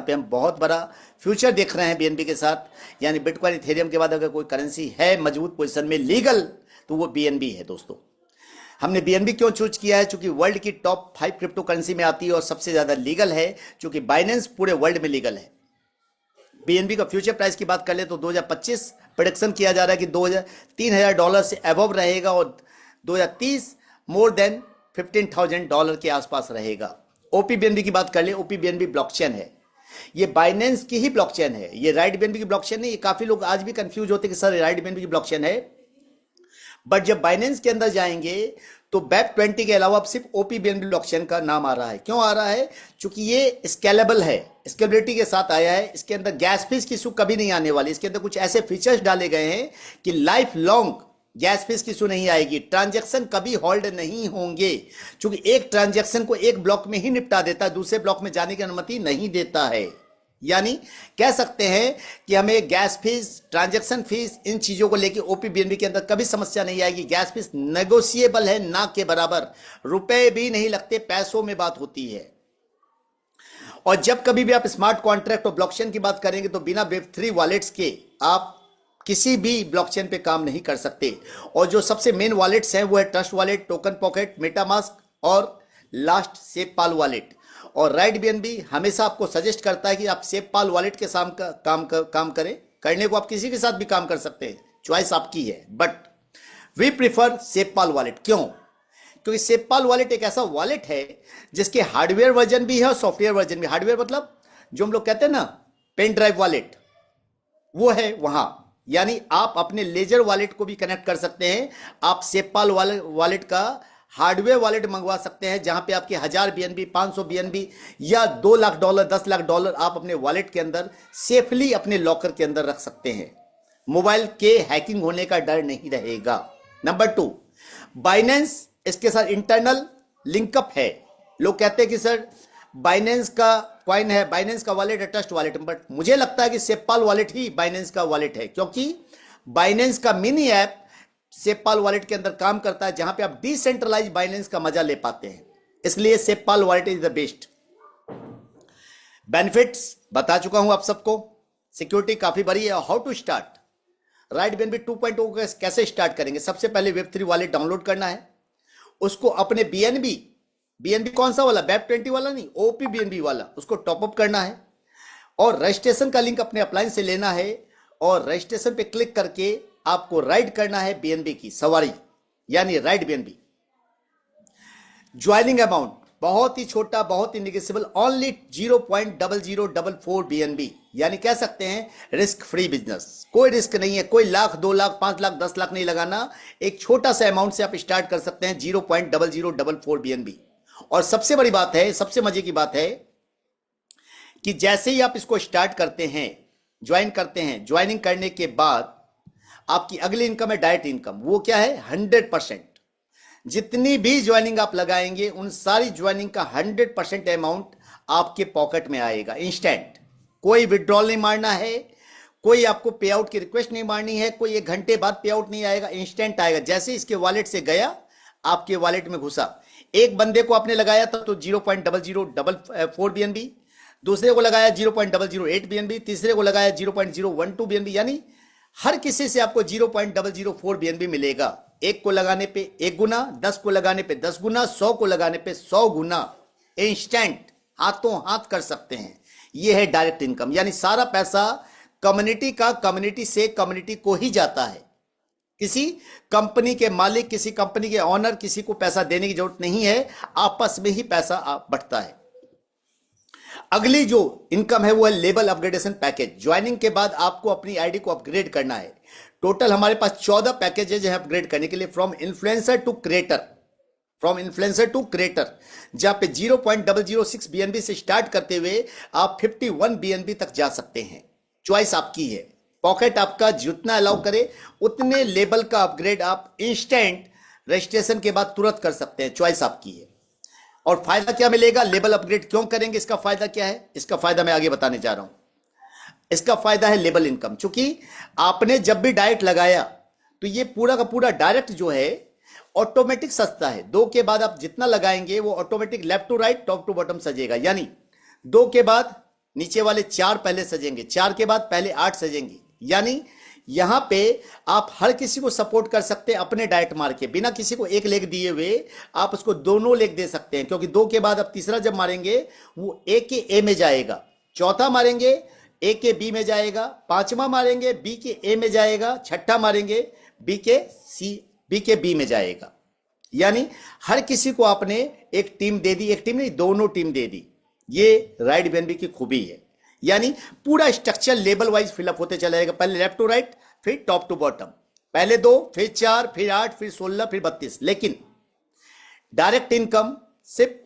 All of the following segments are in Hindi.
जहां पे हम बहुत बड़ा फ्यूचर देख रहे हैं बीएनबी के साथ। यानी बिटकॉइन इथेरियम के बाद अगर कोई करेंसी है मजबूत पोजीशन में लीगल, तो वो बीएनबी है दोस्तों। हमने बीएनबी क्यों चूज किया है? चूंकि वर्ल्ड की टॉप 5 क्रिप्टो करेंसी में आती है और सबसे ज्यादा लीगल है, चूंकि बाइनेंस पूरे वर्ल्ड में लीगल है। बीएनबी का फ्यूचर प्राइस की बात कर ले तो 2025 प्रोडिक्शन किया जा रहा है कि $3,000 से अबव रहेगा और 2030 मोर देन $15,000 के आसपास रहेगा। ओपी बीएनबी की बात कर ले, ओपी बीएनबी ब्लॉकचेन है, ये बाइनेंस की ही ब्लॉकचेन है, ये राइट बीएनबी की ब्लॉकचेन है। ये काफी लोग आज भी कंफ्यूज होते हैं कि सर राइट बीएनबी की ब्लॉकचेन है, बट जब बाइनेंस के अंदर जाएंगे तो BEP20 के अलावा अब सिर्फ ओपी बीएनबी ब्लॉकचेन का नाम आ रहा है। क्यों आ रहा है? क्योंकि ये स्केलेबल है, स्केलेबिलिटी के साथ आया है। इसके अंदर गैस फीस की इशू कभी नहीं आने वाली। इसके अंदर कुछ ऐसे फीचर्स डाले गए हैं कि लाइफ लॉन्ग गैस फीस की इशू नहीं आएगी, ट्रांजैक्शन कभी होल्ड नहीं होंगे, क्योंकि एक ट्रांजैक्शन को एक ब्लॉक में ही निपटा देता है, दूसरे ब्लॉक में जाने की अनुमति नहीं देता है। यानी कह सकते हैं कि हमें गैस फीस, ट्रांजैक्शन फीस, इन चीजों को लेकर ओपी बीएनबी के अंदर कभी समस्या नहीं आएगी। गैस फीस नेगोशिएबल है, ना के बराबर, रुपए भी नहीं लगते, पैसों में बात होती है। और जब कभी भी आप स्मार्ट कॉन्ट्रैक्ट और ब्लॉकचेन की बात करेंगे तो बिना वेब3 वॉलेट्स के आप किसी भी ब्लॉकचेन पे काम नहीं कर सकते। और जो सबसे मेन वॉलेट्स हैं वो है trust wallet, token pocket, MetaMask और लास्ट सेपपाल वॉलेट। और राइट बीएनबी हमेशा आपको सजेस्ट करता है कि आप सेपपाल वॉलेट के साथ काम करें। करने को आप किसी के साथ भी काम कर सकते हैं, चॉइस आपकी है, बट वी प्रिफर सेपपाल वॉलेट। क्यों? क्योंकि सेपपाल वॉलेट एक ऐसा वॉलेट है जिसके हार्डवेयर वर्जन भी है और सॉफ्टवेयर वर्जन भी। हार्डवेयर मतलब जो हम लोग कहते हैं ना पेन ड्राइव वॉलेट, वो है वहां। यानी आप अपने लेजर वॉलेट को भी कनेक्ट कर सकते हैं। आप सेपपाल वॉलेट का हार्डवेयर वॉलेट मंगवा सकते हैं, जहां पे आपके 1000 बीएनबी, 500 बीएनबी या $2 लाख, $10 लाख आप अपने वॉलेट के अंदर सेफली अपने लॉकर के अंदर रख सकते हैं। मोबाइल के हैकिंग होने का डर नहीं रहेगा। नंबर 2, बाइनेंस इसके साथ इंटरनल लिंकअप है। लोग कहते हैं कि सर बाइनेंस का कॉइन है, बाइनेंस का वॉलेट है, ट्रस्ट वॉलेट, बट मुझे लगता है कि सेपपाल वॉलेट ही बाइनेंस का वॉलेट है, क्योंकि बाइनेंस का मिनी ऐप सेपपाल वॉलेट के अंदर काम करता है, जहां पे आप डिसेंट्रलाइज बाइनेंस का मजा ले पाते हैं। इसलिए SafePal wallet is the best. Benefits बता चुका हूं आप सबको, सिक्योरिटी काफी बड़ी है। How to start? Right BNB 2.0 कैसे स्टार्ट करेंगे? सबसे पहले वेब3 वॉलेट डाउनलोड करना है, उसको अपने बीएनबी कौन सा वाला? BEP20 वाला नहीं, ओपी बीएनबी वाला, उसको टॉपअप करना है। और रजिस्ट्रेशन का लिंक अपने अप्लायंस से लेना है और रजिस्ट्रेशन पे क्लिक करके आपको राइड करना है बीएनबी की सवारी, यानी राइड बीएनबी। ज्वाइनिंग अमाउंट बहुत ही छोटा, बहुत ही निगेशियबल, ओनली 0.0044 बीएनबी, यानी कह सकते हैं रिस्क फ्री बिजनेस। कोई रिस्क नहीं है, कोई लाख, 2 लाख, 5 लाख, 10 लाख नहीं लगाना। एक छोटा सा अमाउंट से आप स्टार्ट कर सकते हैं, 0.0044 बीएनबी। और सबसे बड़ी बात है, सबसे मजे की बात है कि जैसे ही आप इसको स्टार्ट करते हैं, ज्वाइन करते हैं, ज्वाइनिंग करने के बाद आपकी अगली इनकम है डायरेक्ट इनकम। वो क्या है? 100%। जितनी भी ज्वाइनिंग आप लगाएंगे उन सारी ज्वाइनिंग का 100% अमाउंट आपके पॉकेट में आएगा इंस्टेंट। कोई विड्रॉल नहीं मारना है, कोई आपको पे आउट की रिक्वेस्ट नहीं मारनी है, कोई 1 घंटे बाद पे आउट नहीं आएगा, इंस्टेंट आएगा। जैसे इसके वॉलेट से गया, आपके वॉलेट में घुसा। एक बंदे को आपने लगाया था तो 0.0044 बीएनबी, दूसरे को लगाया 0.008 बीएनबी, तीसरे को लगाया 0.012 बीएनबी, यानी हर किसी से आपको 0.004 बीएनबी मिलेगा। एक को लगाने पे 1 गुना, 10 को लगाने पे 10 गुना, 100 को लगाने पे 100 गुना, इंस्टेंट हाथों हाथ कर सकते हैं। यह है डायरेक्ट इनकम, यानी सारा पैसा कम्युनिटी का कम्युनिटी से कम्युनिटी को ही जाता है। किसी कंपनी के मालिक, किसी कंपनी के ऑनर, किसी को पैसा देने की जरूरत नहीं है, आपस में ही पैसा बढ़ता है। अगली जो इनकम है वो है लेवल अपग्रेडेशन पैकेज। ज्वाइनिंग के बाद आपको अपनी आईडी को अपग्रेड करना है। टोटल हमारे पास 14 पैकेजेज हैं अपग्रेड करने के लिए, फ्रॉम इन्फ्लुएंसर टू क्रिएटर, जहां पे 0.006 बीएनबी से स्टार्ट करते हुए आप 51 बीएनबी तक जा सकते हैं। चॉइस आपकी है, पॉकेट आपका जितना अलाउ करे उतने लेवल का अपग्रेड आप इंस्टेंट रजिस्ट्रेशन के बाद तुरंत कर सकते हैं। चॉइस आपकी है। और फायदा क्या मिलेगा? लेवल अपग्रेड क्यों करेंगे? इसका फायदा क्या है? इसका फायदा मैं आगे बताने जा रहा हूं। इसका फायदा है लेवल इनकम। चूंकि आपने जब भी डायरेक्ट लगाया तो ये पूरा का पूरा डायरेक्ट जो है ऑटोमेटिक सस्ता है। 2 के बाद आप जितना लगाएंगे वो automatic left to right, top to bottom सजेगा। यानी 2 के बाद नीचे वाले 4 पहले सजेंगे, 4 के बाद पहले 8 सजेंगे। यानी यहां पे आप हर किसी को सपोर्ट कर सकते हैं अपने डायरेक्ट मार के, बिना किसी को एक लेग दिए हुए आप उसको दोनों लेग दे सकते हैं, क्योंकि 2 के बाद अब तीसरा जब मारेंगे वो ए के ए में जाएगा, चौथा मारेंगे ए के बी में जाएगा, पांचवा मारेंगे बी के ए में जाएगा, छठा मारेंगे बी के बी में जाएगा। यानी हर किसी को आपने एक टीम दे दी, एक टीम नहीं दोनों टीम दे दी। ये राइट बीएनबी की खूबी है। यानी पूरा स्ट्रक्चर लेवल वाइज फिलअप होते चला जाएगा, पहले लेफ्ट टू राइट, फिर टॉप टू बॉटम, पहले 2, फिर 4, फिर 8, फिर 16, फिर 32। लेकिन डायरेक्ट इनकम सिर्फ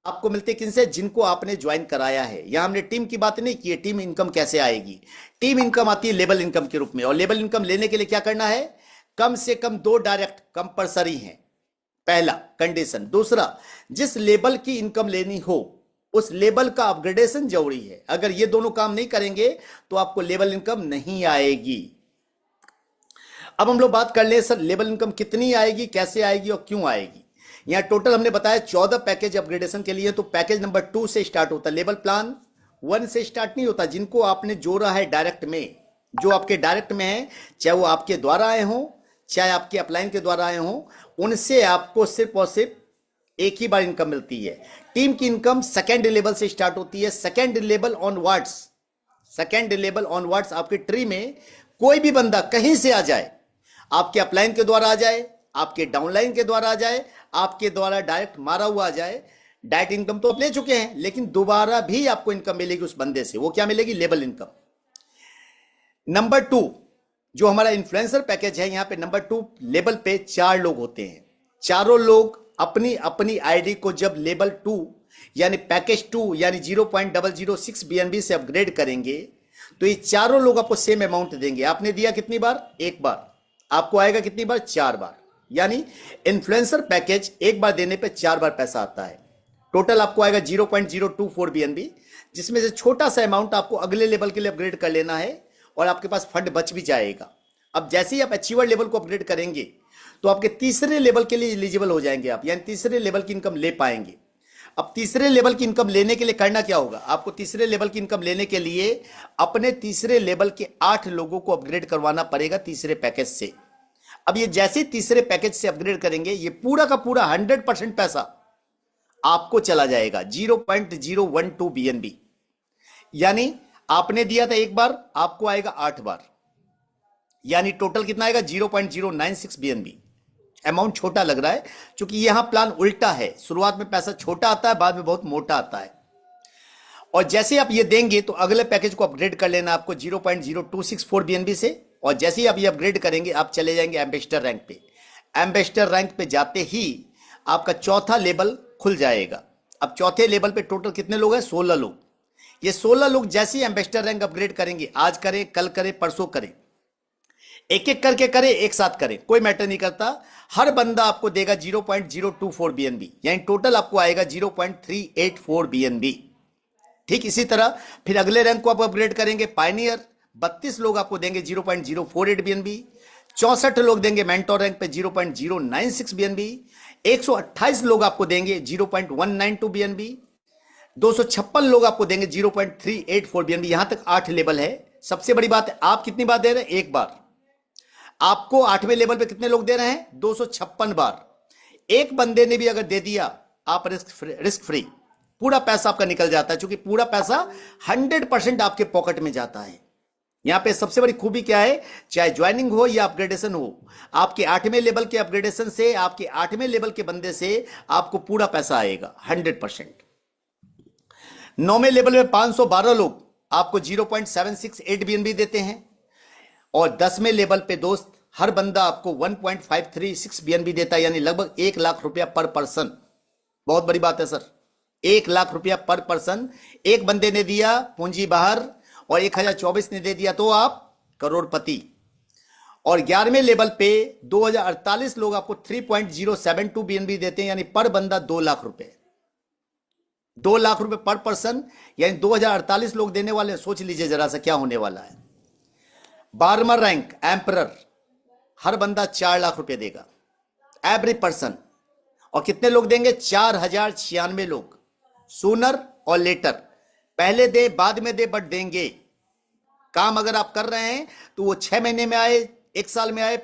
आपको मिलते किनसे? जिनको आपने ज्वाइन कराया है। यहां हमने टीम की बात नहीं की है। टीम इनकम कैसे आएगी? टीम इनकम आती है लेवल इनकम के रूप में, और लेवल इनकम लेने के लिए क्या करना है? कम से कम 2 डायरेक्ट कंपलसरी है, पहला कंडीशन। दूसरा, जिस लेवल की इनकम लेनी हो उस लेवल का अपग्रेडेशन जरूरी है। अगर ये दोनों काम नहीं करेंगे तो आपको लेवल इनकम नहीं आएगी। अब हम लोग बात कर ले सर लेवल इनकम कितनी आएगी, कैसे आएगी और क्यों आएगी। यहां टोटल हमने बताया 14 पैकेज अपग्रेडेशन के लिए। तो पैकेज नंबर 2 से स्टार्ट होता है, लेवल प्लान 1 से स्टार्ट नहीं होता। जिनको आपने जोड़ा है डायरेक्ट में, जो आपके डायरेक्ट में है, चाहे वो आपके द्वारा आए हों चाहे आपके अपलाइन के द्वारा आए हों, उनसे आपको सिर्फ और सिर्फ एक ही बार इनकम मिलती है। टीम की इनकम सेकेंड लेवल से स्टार्ट होती है, second level onwards. Second level onwards आपके ट्री में कोई भी बंदा कहीं से आ जाए, आपके अपलाइन के द्वारा आ जाए, आपके डाउनलाइन के द्वारा आ जाए, आपके द्वारा डायरेक्ट मारा हुआ आ जाए, डायरेक्ट इनकम तो आप ले चुके हैं, लेकिन दोबारा भी आपको इनकम मिलेगी उस बंदे से। वो क्या मिलेगी? Level income. नंबर 2 जो हमारा इन्फ्लुएंसर पैकेज है, यहां पे नंबर 2 लेवल पे 4 लोग होते हैं। चारों लोग अपनी अपनी आईडी को जब लेवल 2 यानी पैकेज 2 यानी 0.006 बीएनबी से अपग्रेड करेंगे तो ये चारों लोग आपको सेम अमाउंट देंगे। आपने दिया कितनी बार? एक बार। आपको आएगा कितनी बार? 4 बार। यानी इन्फ्लुएंसर पैकेज एक बार देने पे 4 बार पैसा आता है। टोटल आपको आएगा 0.024 बीएनबी, जिसमें से छोटा सा अमाउंट आपको अगले लेवल के लिए अपग्रेड कर लेना है और आपके पास फंड बच भी जाएगा। अब जैसे ही आप अचीवर लेवल को अपग्रेड करेंगे तो आपके तीसरे लेवल के लिए एलिजिबल हो जाएंगे आप, यानी तीसरे लेवल की इनकम ले पाएंगे। अब तीसरे लेवल की इनकम लेने के लिए करना क्या होगा? आपको तीसरे लेवल की इनकम लेने के लिए अपने तीसरे लेवल के 8 लोगों को अपग्रेड करवाना पड़ेगा तीसरे पैकेज से। अब ये जैसे तीसरे पैकेज से अपग्रेड करेंगे, ये पूरा का पूरा 100% पैसा आपको चला जाएगा 0.012 बीएनबी। यानी आपने दिया था एक बार, आपको आएगा 8 बार, यानी टोटल कितना आएगा? 0.096 बीएनबी। अमाउंट छोटा लग रहा है क्योंकि यहां प्लान उल्टा है, शुरुआत में पैसा छोटा आता है, बाद में बहुत मोटा आता है। और जैसे आप ये देंगे तो अगले पैकेज को अपग्रेड कर लेना आपको 0.0264 बीएनबी से, और जैसे ही आप ये अपग्रेड करेंगे आप चले जाएंगे एम्बेसडर रैंक पे। एम्बेसडर रैंक पे जाते ही आपका चौथा लेवल खुल जाएगा। अब चौथे लेवल पे टोटल कितने लोग हैं? 16 लोग। ये 16 लोग जैसे ही एम्बेसडर रैंक अपग्रेड करेंगे, आज करें, कल करें, परसों करें, एक एक करके करें, एक साथ करें, कोई मैटर नहीं करता, हर बंदा आपको देगा 0.024 बीएनबी, यानी टोटल आपको आएगा 0.384 बीएनबी। ठीक इसी तरह फिर अगले रैंक को आप अपग्रेड करेंगे, पायनियर 32 लोग आपको देंगे 0.048 बीएनबी, 64 लोग देंगे मेंटोर रैंक पे 0.096 बीएनबी, 128 लोग आपको देंगे 0.192 बीएनबी, 256 लोग आपको देंगे 0.384 बीएनबी। यहां तक 8 लेवल है। सबसे बड़ी बात है, आप कितनी बार दे रहे हैं? एक बार। आपको 8वें लेवल पे कितने लोग दे रहे हैं? 256 बार। एक बंदे ने भी अगर दे दिया, आप रिस्क फ्री, पूरा पैसा आपका निकल जाता है, क्योंकि पूरा पैसा 100% आपके पॉकेट में जाता है। यहां पे सबसे बड़ी खूबी क्या है? चाहे ज्वाइनिंग हो या अपग्रेडेशन हो, आपके 8वें लेवल के अपग्रेडेशन से, आपके 8वें लेवल के बंदे से आपको पूरा पैसा आएगा 100%। 9वें लेवल में 512 लोग आपको 0.768 बीएनबी देते हैं, और 10वें लेवल पे दोस्त हर बंदा आपको 1.536 बीएनबी देता है, यानी लगभग 1 लाख रुपया पर पर्सन। बहुत बड़ी बात है सर, 1 लाख रुपया पर पर्सन। एक बंदे ने दिया पूंजी बाहर और 1024 ने दे दिया तो आप करोड़पति। और 11वें लेवल पे 2048 लोग आपको 3.072 बीएनबी देते हैं, यानी पर बंदा 2 लाख रुपए। 2 लाख रुपए पर पर्सन, यानी 2048 लोग देने वाले। सोच लीजिए जरा सा क्या होने वाला है। 12वां रैंक एम्परर, हर बंदा 4 लाख रुपए देगा एवरी पर्सन। और कितने लोग देंगे? 4096 लोग, सूनर और लेटर। पहले दे बाद में दे, बट देंगे। काम अगर आप कर रहे हैं तो वो 6 महीने में आए, 1 साल में आए,